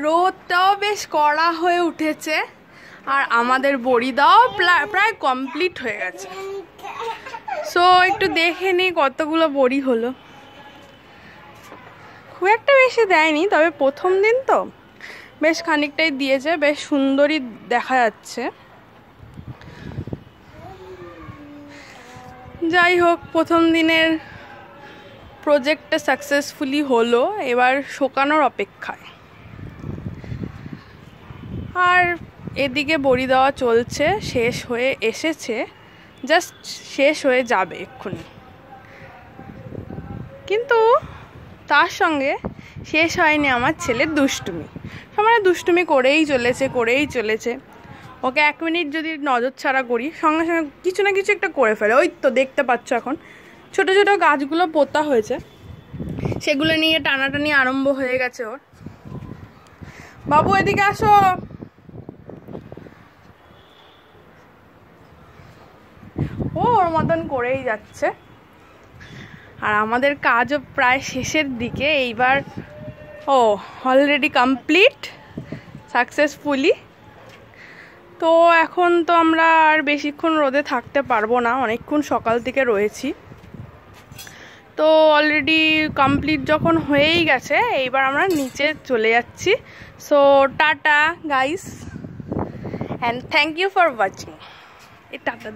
রোদটাও বেশ কড়া হয়ে উঠেছে আর আমাদের বড়ি দাও প্রায় কমপ্লিট হয়ে গেছে। সো একটু দেখে নিই কতগুলো বড়ি হলো। খুব একটা বেশি দেয়নি, তবে প্রথম দিন তো বেশ খানিকটাই দিয়েছে, বেশ সুন্দরই দেখা যাচ্ছে। যাই হোক, প্রথম দিনের প্রজেক্টটা সাকসেসফুলি হলো, এবার শোকানোর অপেক্ষায়। আর এদিকে বড়ি দেওয়া চলছে, শেষ হয়ে এসেছে, জাস্ট শেষ হয়ে যাবে এক্ষুনি। কিন্তু তার সঙ্গে শেষ হয়নি আমার ছেলের দুষ্টুমি। সবাই দুষ্টুমি করেই চলেছে। ওকে 1 মিনিট যদি নজর ছাড়া করি, সঙ্গে সঙ্গে কিছু না কিছু একটা করে ফেলে। ওই তো দেখতে পাচ্ছ, এখন ছোট ছোট গাছগুলো পোতা হয়েছে, সেগুলো নিয়ে টানাটানি আরম্ভ হয়ে গেছে ওর। বাবু এদিকে আসো। ওর মতন করেই যাচ্ছে। আর আমাদের কাজও প্রায় শেষের দিকে। এইবার অলরেডি কমপ্লিট সাকসেসফুলি। তো এখন তো আমরা আর বেশিক্ষণ রোদে থাকতে পারবো না, অনেকক্ষণ সকাল থেকে রয়েছি। তো অলরেডি কমপ্লিট যখন হয়েই গেছে, এইবার আমরা নিচে চলে যাচ্ছি। So tata guys, and thank you for watching. Tata.